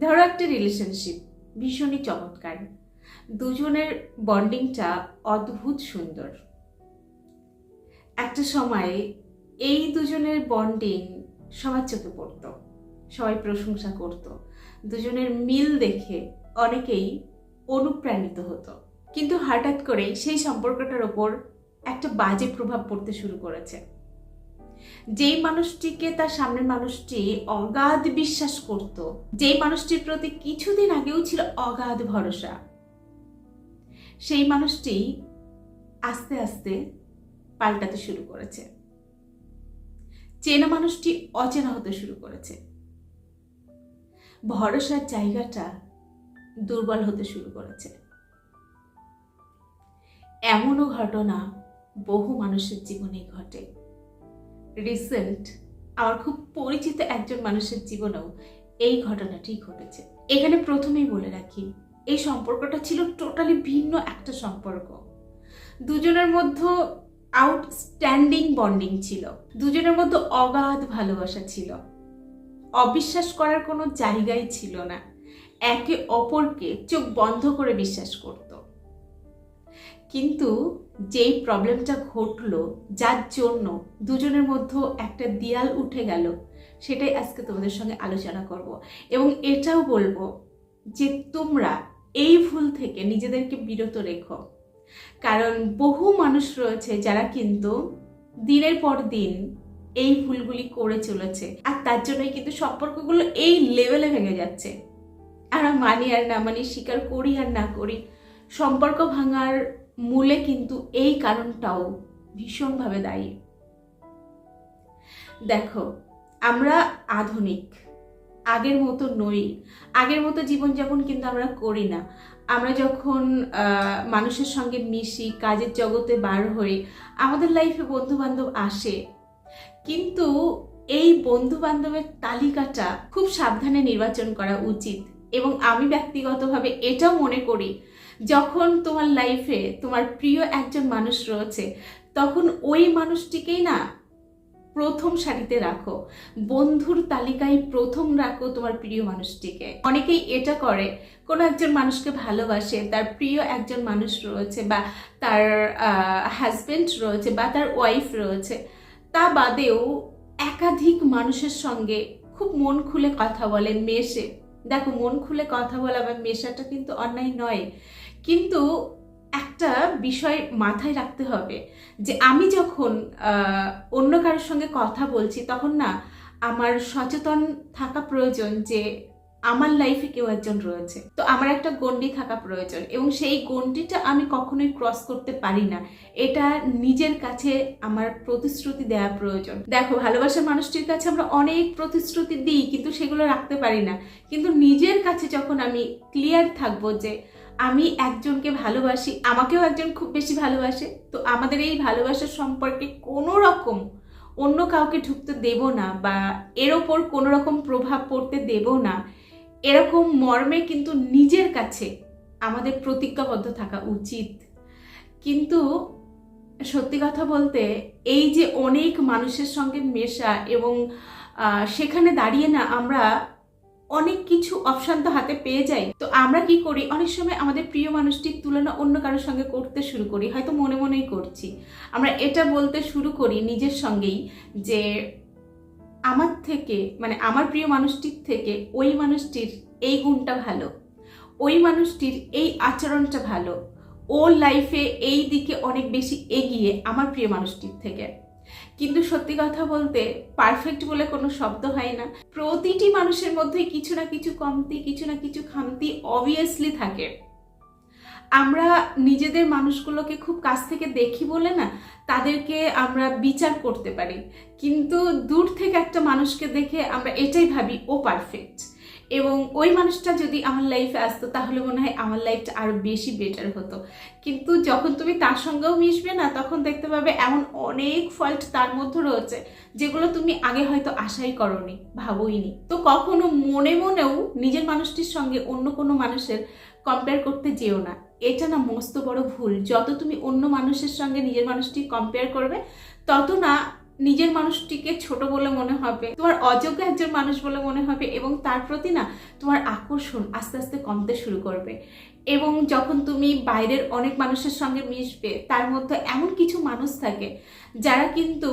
ধরো একটা রিলেশনশিপ ভীষণই চমৎকার, দুজনের বন্ডিংটা অদ্ভুত সুন্দর। একটা সময় এই দুজনের বন্ডিং সবার চোখে পড়তো, সবাই প্রশংসা করত, দুজনের মিল দেখে অনেকেই অনুপ্রাণিত হতো। কিন্তু হঠাৎ করে সেই সম্পর্কটার ওপর একটা বাজে প্রভাব পড়তে শুরু করেছে। যেই মানুষটিকে তার সামনের মানুষটি অগাধ বিশ্বাস করত, যেই মানুষটির প্রতি কিছুদিন আগেও ছিল অগাধ ভরসা, সেই মানুষটি আস্তে আস্তে পাল্টাতে শুরু করেছে। চেনা মানুষটি অচেনা হতে শুরু করেছে। ভরসার জায়গাটা দুর্বল হতে শুরু করেছে। এমনও ঘটনা বহু মানুষের জীবনে ঘটে। রিসেন্ট আমার খুব পরিচিত একজন মানুষের জীবনেও এই ঘটনাটি ঘটেছে। এখানে প্রথমেই বলে রাখি, এই সম্পর্কটা ছিল টোটালি ভিন্ন একটা সম্পর্ক। দুজনের মধ্যে আউটস্ট্যান্ডিং বন্ডিং ছিল, দুজনের মধ্যে অগাধ ভালোবাসা ছিল, অবিশ্বাস করার কোনো জায়গাই ছিল না, একে অপরকে চোখ বন্ধ করে বিশ্বাস করত। কিন্তু যেই প্রবলেমটা ঘটলো, যার জন্য দুজনের মধ্যে একটা দেয়াল উঠে গেল, সেটাই আজকে তোমাদের সঙ্গে আলোচনা করব। এবং এটাও বলবো যে তোমরা এই ভুল থেকে নিজেদেরকে বিরত রেখো। কারণ বহু মানুষ রয়েছে যারা কিন্তু দিনের পর দিন এই ভুলগুলি করে চলেছে, আর তার জন্যই কিন্তু সম্পর্কগুলো এই লেভেলে ভেঙে যাচ্ছে। আমরা মানি আর না মানি, স্বীকার করি আর না করি, সম্পর্ক ভাঙার মূলে কিন্তু এই কারণটাও ভীষণভাবে দায়ী। দেখো, আমরা আধুনিক, আগের মতো নই, আগের মতো জীবনযাপন কিন্তু আমরা করি না। আমরা যখন মানুষের সঙ্গে মিশি, কাজের জগতে বার হই, আমাদের লাইফে বন্ধু বান্ধব আসে, কিন্তু এই বন্ধু বান্ধবের তালিকাটা খুব সাবধানে নির্বাচন করা উচিত। এবং আমি ব্যক্তিগতভাবে এটাও মনে করি, যখন তোমার লাইফে তোমার প্রিয় একজন মানুষ রয়েছে, তখন ওই মানুষটিকেই না প্রথম সারিতে রাখো, বন্ধুর তালিকায় প্রথম রাখো তোমার প্রিয় মানুষটিকে। অনেকেই এটা করে, কোনো একজন মানুষকে ভালোবাসে, তার প্রিয় একজন মানুষ রয়েছে, বা তার হাজবেন্ড রয়েছে, বা তার ওয়াইফ রয়েছে, তা বাদেও একাধিক মানুষের সঙ্গে খুব মন খুলে কথা বলে, মেশে। দেখো, মন খুলে কথা বলা বা মেশাটা কিন্তু অন্যায় নয়, কিন্তু একটা বিষয় মাথায় রাখতে হবে যে আমি যখন অন্য কারোর সঙ্গে কথা বলছি, তখন না আমার সচেতন থাকা প্রয়োজন যে আমার লাইফে কেউ একজন রয়েছে, তো আমার একটা গণ্ডি থাকা প্রয়োজন, এবং সেই গণ্ডিটা আমি কখনোই ক্রস করতে পারি না। এটা নিজের কাছে আমার প্রতিশ্রুতি দেওয়া প্রয়োজন। দেখো, ভালোবাসার মানুষটির কাছে আমরা অনেক প্রতিশ্রুতি দিই, কিন্তু সেগুলো রাখতে পারি না। কিন্তু নিজের কাছে যখন আমি ক্লিয়ার থাকবো যে আমি একজনকে ভালোবাসি, আমাকেও একজন খুব বেশি ভালোবাসে, তো আমাদের এই ভালোবাসার সম্পর্কে কোনো রকম অন্য কাউকে ঢুকতে দেব না, বা এর ওপর কোনো রকম প্রভাব পড়তে দেব না, এরকম মর্মে কিন্তু নিজের কাছে আমাদের প্রতিজ্ঞাবদ্ধ থাকা উচিত। কিন্তু সত্যি কথা বলতে, এই যে অনেক মানুষের সঙ্গে মেশা, এবং সেখানে দাঁড়িয়ে না আমরা অনেক কিছু অপশান তো হাতে পেয়ে যাই, তো আমরা কি করি, অনেক সময় আমাদের প্রিয় মানুষটির তুলনা অন্য কারোর সঙ্গে করতে শুরু করি, হয়তো মনে মনেই করছি। আমরা এটা বলতে শুরু করি নিজের সঙ্গেই যে আমার থেকে, মানে আমার প্রিয় মানুষটির থেকে ওই মানুষটির এই গুণটা ভালো, ওই মানুষটির এই আচরণটা ভালো, ও লাইফে এই দিকে অনেক বেশি এগিয়ে আমার প্রিয় মানুষটির থেকে। কিন্তু সত্যি কথা বলতে, পারফেক্ট বলে কোনো শব্দ হয় না। প্রতিটি মানুষের মধ্যে কিছু না কিছু কমতি, কিছু না কিছু খামতি অবভিয়াসলি থাকে। আমরা নিজেদের মানুষগুলোকে খুব কাছ থেকে দেখি বলে না তাদেরকে আমরা বিচার করতে পারি, কিন্তু দূর থেকে একটা মানুষকে দেখে আমরা এটাই ভাবি ও পারফেক্ট, এবং ওই মানুষটা যদি আমার লাইফে আসতো তাহলে মনে হয় আমার লাইফটা আরো বেশি বেটার হতো। কিন্তু যখন তুমি তার সঙ্গেও মিশবে না, তখন দেখতে পাবে এমন অনেক ফল্ট তার মধ্যে রয়েছে যেগুলো তুমি আগে হয়তো আশাই করোনি, ভাবোইনি। তো কখনো মনে মনেও নিজের মানুষটির সঙ্গে অন্য কোনো মানুষের কম্পেয়ার করতে যেও না, এটা না মস্ত বড় ভুল। যত তুমি অন্য মানুষের সঙ্গে নিজের মানুষটি কম্পেয়ার করবে, তত না নিজের মানুষটিকে ছোট বলে মনে হবে, তোমার অযোগ্য একজন মানুষ বলে মনে হবে, এবং তার প্রতি না তোমার আকর্ষণ আস্তে আস্তে কমতে শুরু করবে। এবং যখন তুমি বাইরের অনেক মানুষের সঙ্গে মিশবে, তার মধ্যে এমন কিছু মানুষ থাকে যারা কিন্তু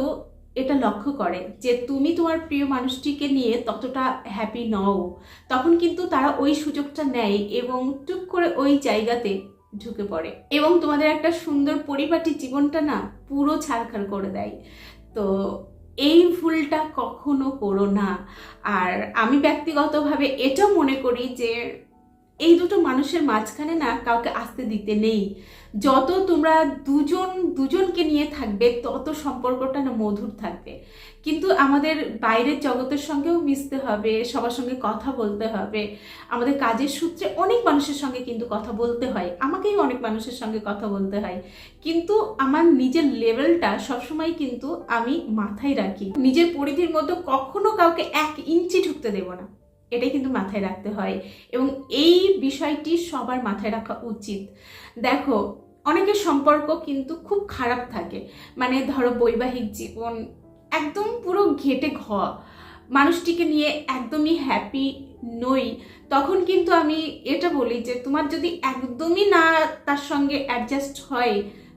এটা লক্ষ্য করে যে তুমি তোমার প্রিয় মানুষটিকে নিয়ে ততটা হ্যাপি নও, তখন কিন্তু তারা ওই সুযোগটা নেয় এবং টুক করে ওই জায়গাতে ঢুকে পড়ে এবং তোমাদের একটা সুন্দর পরিপাটি জীবনটা না পুরো ছারখার করে দেয়। তো এই ভুলটা কখনো করো না। আর আমি ব্যক্তিগতভাবে এটাও মনে করি যে এই দুটো মানুষের মাঝখানে না কাউকে আসতে দিতে নেই। যত তোমরা দুজনকে নিয়ে থাকবে তত সম্পর্কটা না মধুর থাকবে। কিন্তু আমাদের বাইরের জগতের সঙ্গেও মিশতে হবে, সবার সঙ্গে কথা বলতে হবে। আমাদের কাজের সূত্রে অনেক মানুষের সঙ্গে কিন্তু কথা বলতে হয়, আমাকেই অনেক মানুষের সঙ্গে কথা বলতে হয়, কিন্তু আমার নিজের লেভেলটা সবসময় কিন্তু আমি মাথায় রাখি। নিজের পরিধির মধ্যে কখনো কাউকে 1 ইঞ্চি ঢুকতে দেব না, এটাই কিন্তু মাথায় রাখতে হয় এবং এই বিষয়টি সবার মাথায় রাখা উচিত। দেখো, অনেকের সম্পর্ক কিন্তু খুব খারাপ থাকে, মানে ধরো বৈবাহিক জীবন একদম পুরো ঘেটে মানুষটিকে নিয়ে একদমই হ্যাপি নই, তখন কিন্তু আমি এটা বলি যে তোমার যদি একদমই না তার সঙ্গে অ্যাডজাস্ট হয়,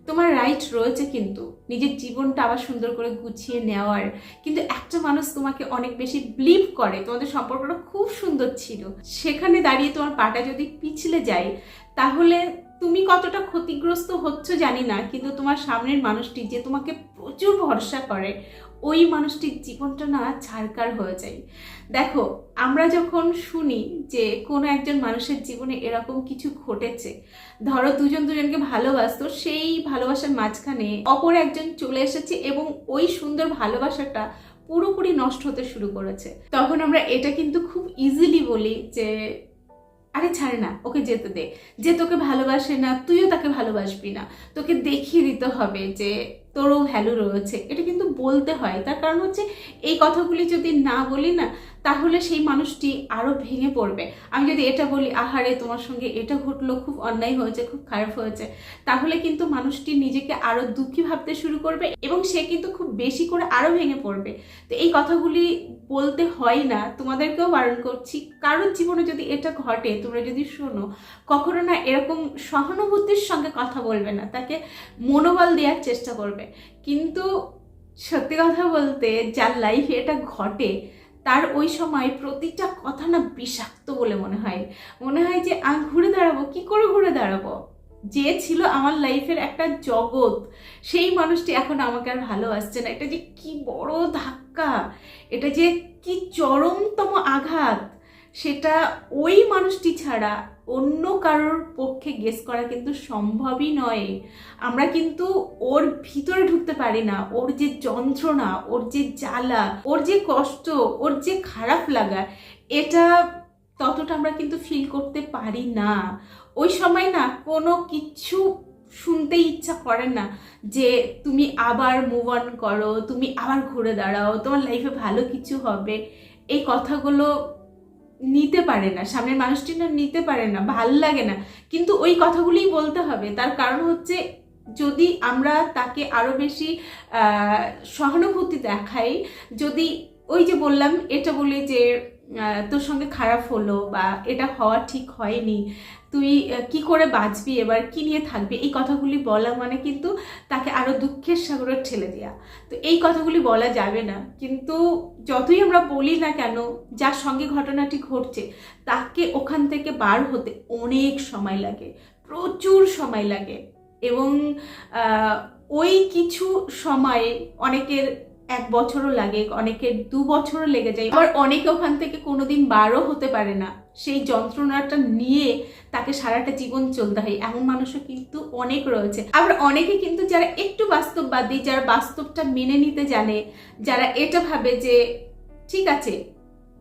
তোমার রাইট রয়েছে কিন্তু নিজের জীবনটা আবার সুন্দর করে গুছিয়ে নেওয়ার। কিন্তু একটা মানুষ তোমাকে অনেক বেশি বিলিভ করে, তোমাদের সম্পর্কটা খুব সুন্দর ছিল, সেখানে দাঁড়িয়ে তোমার পাটা যদি পিছলে যায়, তাহলে তুমি কতটা ক্ষতিগ্রস্ত হচ্ছ জানি না, কিন্তু তোমার সামনের মানুষটি যে তোমাকে প্রচুর ভরসা করে, ওই মানুষটির জীবনটা না ছারকার হয়ে যায়। দেখো, আমরা যখন শুনি যে কোনো একজন মানুষের জীবনে এরকম কিছু ঘটেছে, ধরো দুজনকে ভালোবাসতো, সেই ভালোবাসার মাঝখানে অপর একজন চলে এসেছে এবং ওই সুন্দর ভালোবাসাটা পুরোপুরি নষ্ট হতে শুরু করেছে, তখন আমরা এটা কিন্তু খুব ইজিলি বলি যে আরে ছাড় না, ওকে যেতে দে, যে তোকে ভালোবাসে না তুইও তাকে ভালোবাসবি না, তোকে দেখিয়ে দিতে হবে যে তোরও ভ্যালু রয়েছে। এটা কিন্তু বলতে হয়, তার কারণ হচ্ছে এই কথাগুলি যদি না বলি না, তাহলে সেই মানুষটি আরো ভেঙে পড়বে। আমি যদি এটা বলি আহারে তোমার সঙ্গে এটা ঘটলো, খুব অন্যায় হয়েছে, খুব খারাপ হয়েছে, তাহলে কিন্তু মানুষটি নিজেকে আরো দুঃখী ভাবতে শুরু করবে এবং সে কিন্তু খুব বেশি করে আরো ভেঙে পড়বে। তো এই কথাগুলি বলতে হয় না, তোমাদেরকেও বারণ করছি, কারোর জীবনে যদি এটা ঘটে, তোমরা যদি শোনো, কখনো না এরকম সহানুভূতির সঙ্গে কথা বলবে না, তাকে মনোবল দেওয়ার চেষ্টা করবে। কিন্তু সত্যি কথা বলতে যার লাইফে এটা ঘটে, তার ওই সময় প্রতিটা কথা না বিষাক্ত বলে মনে হয় যে আমি ঘুরে দাঁড়াবো, কি করে ঘুরে দাঁড়াবো? যে ছিল আমার লাইফের একটা জগৎ, সেই মানুষটি এখন আমাকে আর ভালোবাসছে না। এটা যে কি বড় ধাক্কা, এটা যে কি চরমতম আঘাত, সেটা ওই মানুষটি ছাড়া অন্য কারোর পক্ষে গেস করা কিন্তু সম্ভবই নয়। আমরা কিন্তু ওর ভিতরে ঢুকতে পারি না, ওর যে যন্ত্রণা, ওর যে জ্বালা, ওর যে কষ্ট, ওর যে খারাপ লাগা, এটা ততটা আমরা কিন্তু ফিল করতে পারি না। ওই সময় না কোনো কিছু শুনতে ইচ্ছা করে না যে তুমি আবার মুভ অন করো, তুমি আবার ঘুরে দাঁড়াও, তোমার লাইফে ভালো কিছু হবে। এই কথাগুলো নিতে পারে না, সামনের মানুষটি না নিতে পারে না, ভাল লাগে না, কিন্তু ওই কথাগুলোই বলতে হবে। তার কারণ হচ্ছে যদি আমরা তাকে আরো বেশি সহানুভূতি দেখাই, যদি ওই যে বললাম এটা বলি যে তোর সঙ্গে খারাপ হলো বা এটা হওয়া ঠিক হয়নি, তুই কি করে বাঁচবি, এবার কি নিয়ে থাকবি, এই কথাগুলি বলা মানে কিন্তু তাকে আরো দুঃখের সাগরে ঠেলে দেওয়া। তো এই কথাগুলি বলা যাবে না, কিন্তু যতই আমরা বলি না কেন, যার সঙ্গে ঘটনাটি ঘটছে তাকে ওখান থেকে বার হতে অনেক সময় লাগে, প্রচুর সময় লাগে। এবং ওই কিছু সময়ে অনেকের 1 বছরও লাগে, অনেকের 2 বছরও লেগে যায়, আবার অনেকে ওখান থেকে কোনোদিন বারও হতে পারে না, সেই যন্ত্রণাটা নিয়ে তাকে সারাটা জীবন চলতে হয়। এমন মানুষও কিন্তু অনেক রয়েছে। আবার অনেকে কিন্তু যারা একটু বাস্তববাদী, যারা বাস্তবটা মেনে নিতে জানে, যারা এটা ভাবে যে ঠিক আছে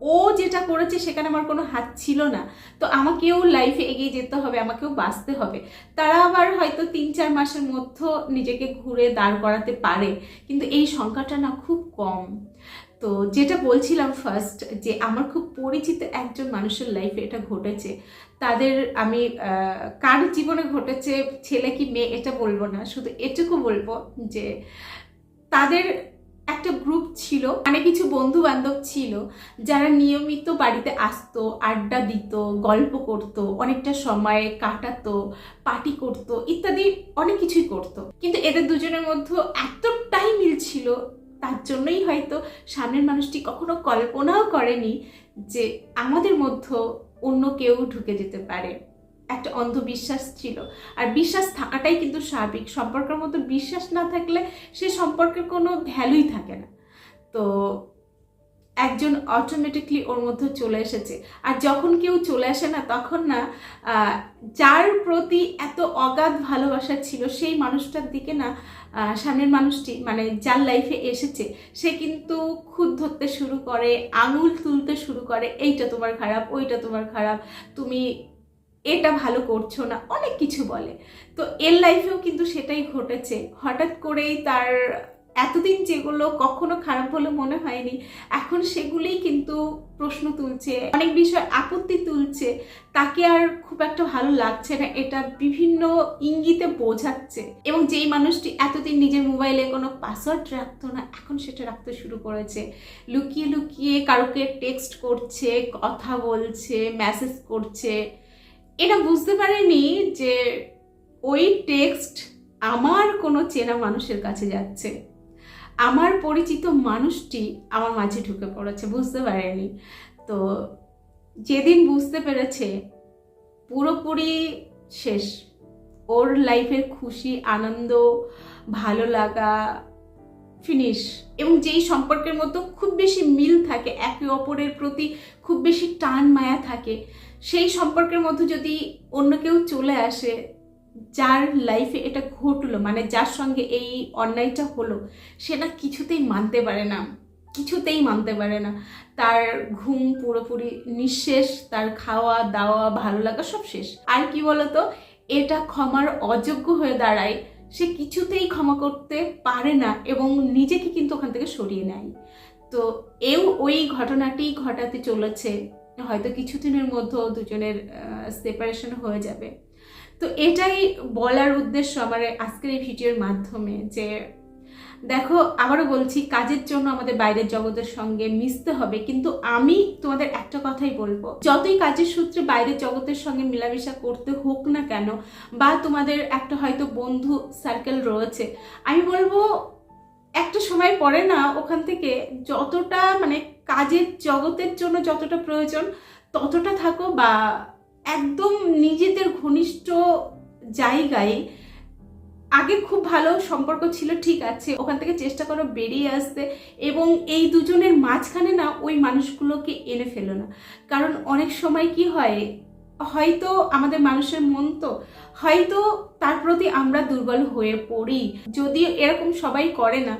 ও যেটা করেছে সেখানে আমার কোনো হাত ছিল না, তো আমাকেও লাইফে এগিয়ে যেতে হবে, আমাকেও বাঁচতে হবে, তারা আবার হয়তো 3-4 মাসের মধ্যে নিজেকে ঘুরে দাঁড় করাতে পারে, কিন্তু এই সংখ্যাটা না খুব কম। তো যেটা বলছিলাম ফার্স্ট, যে আমার খুব পরিচিত একজন মানুষের লাইফে এটা ঘটেছে। তাদের আমি কার জীবনে ঘটেছে, ছেলে কি মেয়ে এটা বলবো না, শুধু এটুকু বলবো যে তাদের একটা গ্রুপ ছিল, মানে কিছু বন্ধু বান্ধব ছিল যারা নিয়মিত বাড়িতে আসতো, আড্ডা দিত, গল্প করত, অনেকটা সময় কাটাতো, পার্টি করতো ইত্যাদি অনেক কিছুই করতো। কিন্তু এদের দুজনের মধ্যে এতটাই মিল ছিল, তার জন্যই হয়তো সামনের মানুষটি কখনো কল্পনাও করেনি যে আমাদের মধ্যে অন্য কেউ ঢুকে যেতে পারে। একটা অন্ধবিশ্বাস ছিল, আর বিশ্বাস থাকাটাই কিন্তু স্বাভাবিক। সম্পর্কের মতো বিশ্বাস না থাকলে সে সম্পর্কের কোনো ভ্যালুই থাকে না। তো একজন অটোমেটিকলি ওর মধ্যে চলে এসেছে, আর যখন কেউ চলে আসে না তখন না যার প্রতি এত অগাধ ভালোবাসা ছিল সেই মানুষটার দিকে না সামনের মানুষটি, মানে যার লাইফে এসেছে, সে কিন্তু খুঁত ধরতে শুরু করে, আঙুল তুলতে শুরু করে, এইটা তোমার খারাপ, ওইটা তোমার খারাপ, তুমি এটা ভালো করছো না, অনেক কিছু বলে। তো এর লাইফেও কিন্তু সেটাই ঘটেছে। হঠাৎ করেই তার এতদিন যেগুলো কখনো খারাপ বলে মনে হয়নি, এখন সেগুলোই কিন্তু প্রশ্ন তুলছে, অনেক বিষয় আপত্তি তুলছে, তাকে আর খুব একটা ভালো লাগছে না, এটা বিভিন্ন ইঙ্গিতে বোঝাচ্ছে। এবং যেই মানুষটি এতদিন নিজের মোবাইলে কোনো পাসওয়ার্ড রাখতো না, এখন সেটা রাখতে শুরু করেছে। লুকিয়ে লুকিয়ে কারোকে টেক্সট করছে, কথা বলছে, মেসেজ করছে। এটা বুঝতে পারেনি যে ওই টেক্সট আমার কোনো চেনা মানুষের কাছে যাচ্ছে, আমার পরিচিত মানুষটি আমার মাঝে ঢুকে পড়েছে, বুঝতে পারেনি। তো যেদিন বুঝতে পেরেছে, পুরোপুরি শেষ। ওর লাইফের খুশি, আনন্দ, ভালো লাগা ফিনিশ। এবং যেই সম্পর্কের মতো খুব বেশি মিল থাকে, একে অপরের প্রতি খুব বেশি টান মায়া থাকে, সেই সম্পর্কের মধ্যে যদি অন্য কেউ চলে আসে, যার লাইফে এটা ঘটলো, মানে যার সঙ্গে এই অন্যায়টা হলো, সে না কিছুতেই মানতে পারে না, কিছুতেই মানতে পারে না। তার ঘুম পুরোপুরি নিঃশেষ, তার খাওয়া দাওয়া ভালো লাগা সব শেষ। আর কি বলতো, এটা ক্ষমার অযোগ্য হয়ে দাঁড়ায়, সে কিছুতেই ক্ষমা করতে পারে না এবং নিজেকে কিন্তু ওখান থেকে সরিয়ে নেয়। তো ওই ঘটনাটি ঘটাতে চলেছে, হয়তো কিছুদিনের মধ্যে দুজনের সেপারেশন হয়ে যাবে। তো এটাই বলার উদ্দেশ্য আমার আজকের এই ভিডিওর মাধ্যমে, যে দেখো, আবারও বলছি, কাজের জন্য আমাদের বাইরের জগতের সঙ্গে মিশতে হবে, কিন্তু আমি তোমাদের একটা কথাই বলবো, যতই কাজের সূত্রে বাইরের জগতের সঙ্গে মেলামেশা করতে হোক না কেন, বা তোমাদের একটা হয়তো বন্ধু সার্কেল রয়েছে, আমি বলবো একটা সময় পরে না ওখান থেকে যতটা, মানে কাজের জগতের জন্য যতটা প্রয়োজন ততটা থাকো, বা একদম নিজেদের ঘনিষ্ঠ জায়গায়। আগে খুব ভালো সম্পর্ক ছিল, ঠিক আছে, ওখান থেকে চেষ্টা করো বেরিয়ে আসতে, এবং এই দুজনের মাঝখানে না ওই মানুষগুলোকে এনে ফেলো না। কারণ অনেক সময় কি হয়, হয়তো আমাদের মানুষের মন তো, হয়তো তার প্রতি আমরা দুর্বল হয়ে পড়ি, যদিও এরকম সবাই করে না,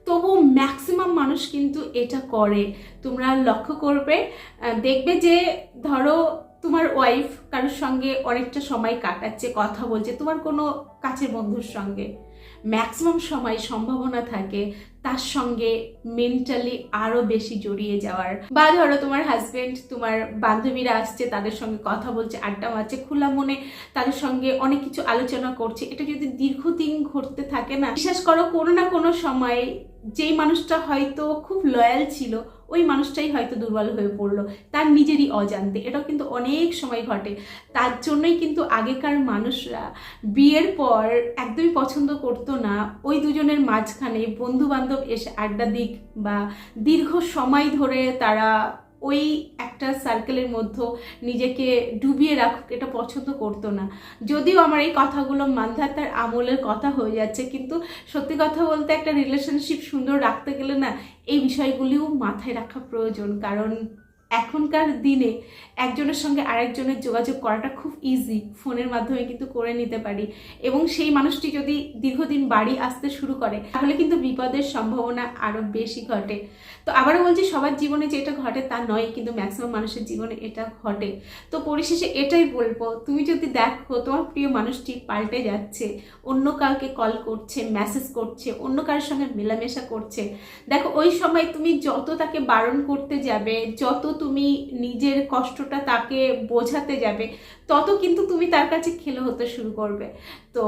তবু ম্যাক্সিমাম মানুষ কিন্তু এটা করে। তোমরা লক্ষ্য করবে, দেখবে যে ধরো তোমার ওয়াইফ কারোর সঙ্গে অনেকটা সময় কাটাচ্ছে, কথা বলছে তোমার কোনো কাছের বন্ধুর সঙ্গে, ম্যাক্সিমাম সময় সম্ভাবনা থাকে তার সঙ্গে মেন্টালি আরো বেশি জড়িয়ে যাওয়ার। বা ধরো তোমার হাজবেন্ড, তোমার বান্ধবীরা আসছে, তাদের সঙ্গে কথা বলছে, আড্ডা মারছে, খোলা মনে তাদের সঙ্গে অনেক কিছু আলোচনা করছে, এটা যদি দীর্ঘদিন ঘটতে থাকে না, বিশ্বাস করো কোনো না কোনো সময় যেই মানুষটা হয়তো খুব লয়াল ছিল, ওই মানুষটাই হয়তো দুর্বল হয়ে পড়লো তার নিজেরই অজান্তে। এটাও কিন্তু অনেক সময় ঘটে। তার জন্যই কিন্তু আগেকার মানুষরা বিয়ের পর একদমই পছন্দ করতো না ওই দুজনের মাঝখানে বন্ধু বান্ধব এসে আড্ডা দিক, বা দীর্ঘ সময় ধরে তারা ওই একটা সার্কেলের মধ্যে নিজেকে ডুবিয়ে রাখুক, এটা পছন্দ করতো না। যদিও আমার এই কথাগুলো মান্ধাতার আমলের কথা হয়ে যাচ্ছে, কিন্তু সত্যি কথা বলতে একটা রিলেশনশিপ সুন্দর রাখতে গেলে না এই বিষয়গুলিও মাথায় রাখা প্রয়োজন। কারণ এখনকার দিনে একজনের সঙ্গে আরেকজনের যোগাযোগ করাটা খুব ইজি, ফোনের মাধ্যমে কিন্তু করে নিতে পারি, এবং সেই মানুষটি যদি দীর্ঘদিন বাড়ি আসতে শুরু করে তাহলে কিন্তু বিপদের সম্ভাবনা আরও বেশি ঘটে। তো আবারও বলছি, সবার জীবনে যেটা ঘটে তা নয়, কিন্তু ম্যাক্সিমাম মানুষের জীবনে এটা ঘটে। তো পরিশেষে এটাই বলবো, তুমি যদি দেখো তোমার প্রিয় মানুষটি পাল্টে যাচ্ছে, অন্য কাউকে কল করছে, মেসেজ করছে, অন্য কারোর সঙ্গে মেলামেশা করছে, দেখো ওই সময় তুমি যত তাকে বারণ করতে যাবে, যত তুমি নিজের কষ্টটা তাকে বোঝাতে যাবে, তত কিন্তু তুমি তার কাছে খেলো হতে শুরু করবে। তো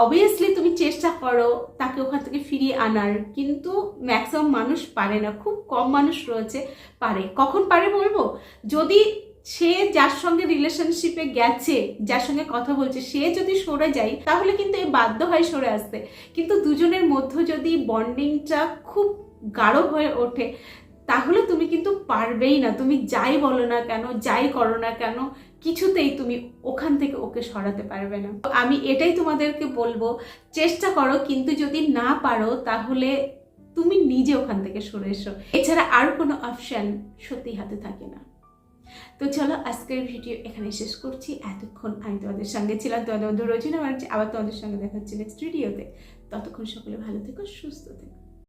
অবভিয়াসলি তুমি চেষ্টা করো তাকে ওখান থেকে ফিরিয়ে আনার, কিন্তু ম্যাক্সিমাম মানুষ পারে না, খুব কম মানুষ রয়েছে পারে। কখন পারে বলবো, যদি সে যার সঙ্গে রিলেশনশিপে গেছে, যার সঙ্গে কথা বলছে, সে যদি সরে যায় তাহলে কিন্তু এ বাধ্য হয় সরে আসতে। কিন্তু দুজনের মধ্যে যদি বন্ডিংটা খুব গাঢ় হয়ে ওঠে তাহলে তুমি কিন্তু পারবেই না, তুমি যাই বলো না কেন, যাই করো না কেন, কিছুতেই তুমি ওখান থেকে ওকে সরাতে পারবে না। আমি এটাই তোমাদেরকে বলবো, চেষ্টা করো, কিন্তু যদি না পারো তাহলে তুমি নিজে ওখান থেকে সরে এসো, এছাড়া আর কোনো অপশন সত্যি হাতে থাকে না। তো চলো আজকের ভিডিও এখানে শেষ করছি। এতক্ষণ আমি তোমাদের সঙ্গে ছিলাম, তোমাদের বন্ধু রোজিনা। আবার তোমাদের সঙ্গে দেখা হচ্ছে নেক্সট ভিডিওতে। ততক্ষণ সকলে ভালো থেকো, সুস্থ থেকো।